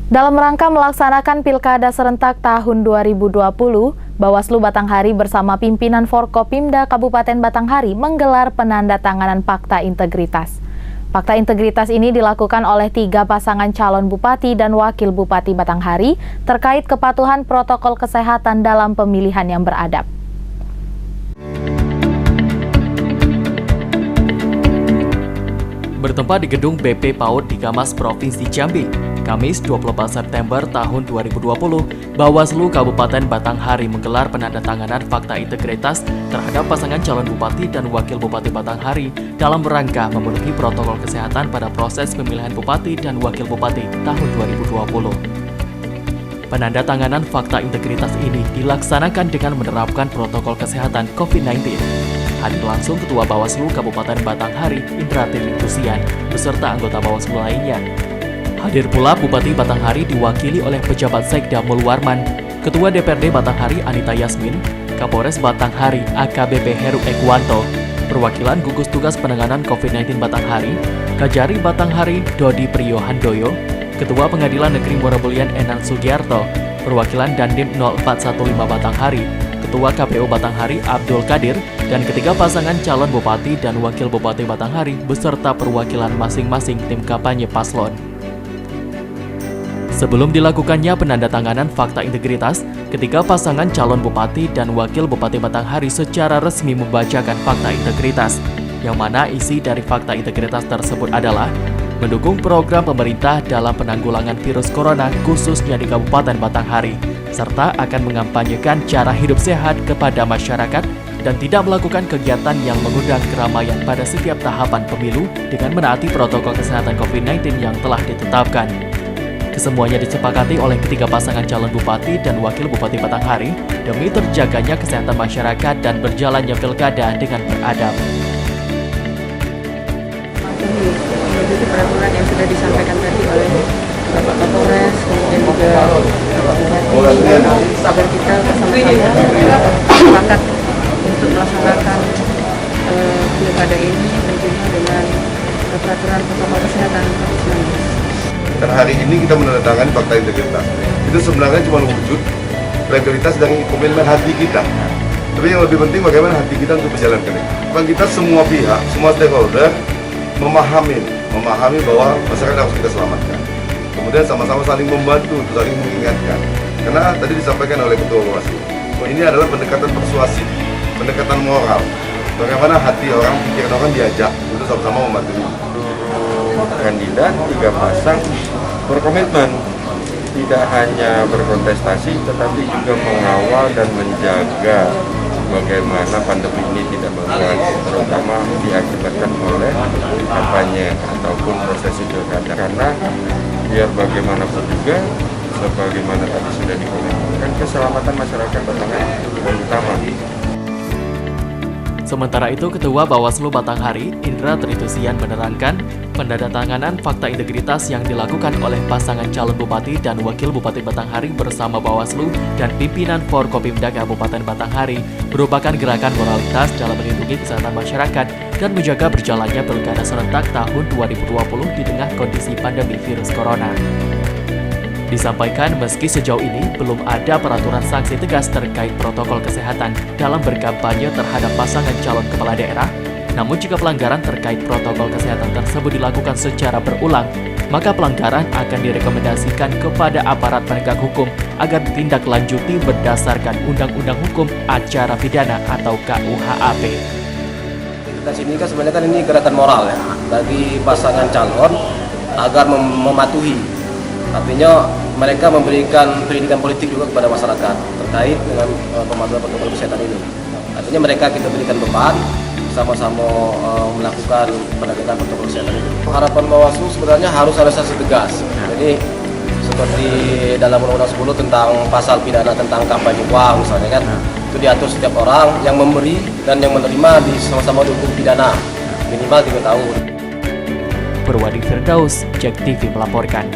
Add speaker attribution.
Speaker 1: Dalam rangka melaksanakan Pilkada Serentak tahun 2020, Bawaslu Batanghari bersama pimpinan Forkopimda Kabupaten Batanghari menggelar penandatanganan Fakta Integritas. Fakta Integritas ini dilakukan oleh 3 pasangan calon Bupati dan Wakil Bupati Batanghari terkait kepatuhan protokol kesehatan dalam pemilihan yang beradab.
Speaker 2: Bertempat di gedung BP PAUD di Kamas Provinsi Jambi, Kamis 24 September tahun 2020, Bawaslu Kabupaten Batanghari menggelar penandatanganan Fakta Integritas terhadap pasangan calon Bupati dan Wakil Bupati Batanghari dalam rangka memenuhi protokol kesehatan pada proses pemilihan Bupati dan Wakil Bupati tahun 2020. Penandatanganan Fakta Integritas ini dilaksanakan dengan menerapkan protokol kesehatan COVID-19. Hadir langsung Ketua Bawaslu Kabupaten Batanghari, Indra Tirikusian, beserta anggota Bawaslu lainnya. Hadir pula Bupati Batanghari diwakili oleh pejabat Sekda Mulwarman, Ketua DPRD Batanghari Anita Yasmin, Kapolres Batanghari AKBP Heru Ekwanto, perwakilan gugus tugas penanganan COVID-19 Batanghari, Kajari Batanghari Dodi Priyohandoyo, Ketua Pengadilan Negeri Muara Enang Sugiarto, perwakilan Dandim 0415 Batanghari, Ketua KPU Batanghari Abdul Kadir, dan ketiga pasangan calon Bupati dan Wakil Bupati Batanghari beserta perwakilan masing-masing tim kampanye paslon. Sebelum dilakukannya penandatanganan Fakta Integritas, ketiga pasangan calon Bupati dan Wakil Bupati Batanghari secara resmi membacakan Fakta Integritas, yang mana isi dari Fakta Integritas tersebut adalah mendukung program pemerintah dalam penanggulangan virus corona khususnya di Kabupaten Batanghari, serta akan mengampanyekan cara hidup sehat kepada masyarakat dan tidak melakukan kegiatan yang mengundang keramaian pada setiap tahapan pemilu dengan menaati protokol kesehatan COVID-19 yang telah ditetapkan. Kesemuanya disepakati oleh ketiga pasangan calon Bupati dan Wakil Bupati Batanghari demi terjaganya kesehatan masyarakat dan berjalannya pilkada dengan beradab.
Speaker 3: Mengikuti peraturan yang sudah disampaikan tadi oleh Bapak Kapolres, kemudian juga Bapak Bupati, agar kita bersama-sama sepakat untuk melaksanakan pilkada ini tentunya dengan peraturan protokol kesehatan COVID-19.
Speaker 4: Dan hari ini kita menandatangani Fakta Integritas. Itu sebenarnya cuma wujud legalitas dari komitmen hati kita. Tapi yang lebih penting bagaimana hati kita untuk menjalankan itu. Bukan kita semua pihak, semua stakeholder memahami bahwa masyarakat harus kita selamatkan. Kemudian sama-sama saling membantu, saling mengingatkan. Karena tadi disampaikan oleh Ketua Bawaslu, ini adalah pendekatan persuasif, pendekatan moral. Bagaimana hati orang, pikiran orang diajak untuk sama-sama membantu.
Speaker 5: Kandidat 3 pasang berkomitmen tidak hanya berkontestasi tetapi juga mengawal dan menjaga bagaimana pandemi ini tidak meluas, terutama diakibatkan oleh kampanye ataupun prosesi pilkada. Karena biar bagaimanapun juga, sebagaimana tadi sudah dikomentasikan, keselamatan masyarakat Batanghari itu utama.
Speaker 2: Sementara itu, Ketua Bawaslu Batanghari, Indra Tirikusian menerangkan, penandatanganan Fakta Integritas yang dilakukan oleh pasangan calon Bupati dan Wakil Bupati Batanghari bersama Bawaslu dan pimpinan Forkopimda Kabupaten Batanghari merupakan gerakan moralitas dalam melindungi kesehatan masyarakat dan menjaga berjalannya Pilkada Serentak tahun 2020 di tengah kondisi pandemi virus corona. Disampaikan meski sejauh ini belum ada peraturan sanksi tegas terkait protokol kesehatan dalam berkampanye terhadap pasangan calon kepala daerah, namun jika pelanggaran terkait protokol kesehatan tersebut dilakukan secara berulang, maka pelanggaran akan direkomendasikan kepada aparat penegak hukum agar ditindaklanjuti berdasarkan Undang-Undang Hukum Acara Pidana atau KUHAP.
Speaker 6: Ini kan sebenarnya ini gerakan moral ya bagi pasangan calon agar mematuhi. Artinya mereka memberikan pendidikan politik juga kepada masyarakat terkait dengan pematuhan protokol kesehatan ini. Artinya mereka kita berikan beban sama-sama melakukan penegakan protokol kesehatan itu. Harapan Bawaslu sebenarnya harus ada sanksi tegas. Jadi seperti dalam Undang-Undang 10 tentang pasal pidana tentang kampanye uang misalnya kan, itu diatur setiap orang yang memberi dan yang menerima sama-sama dihukum pidana minimal 3 tahun.
Speaker 2: Perwadi Firdaus, JEK TV melaporkan.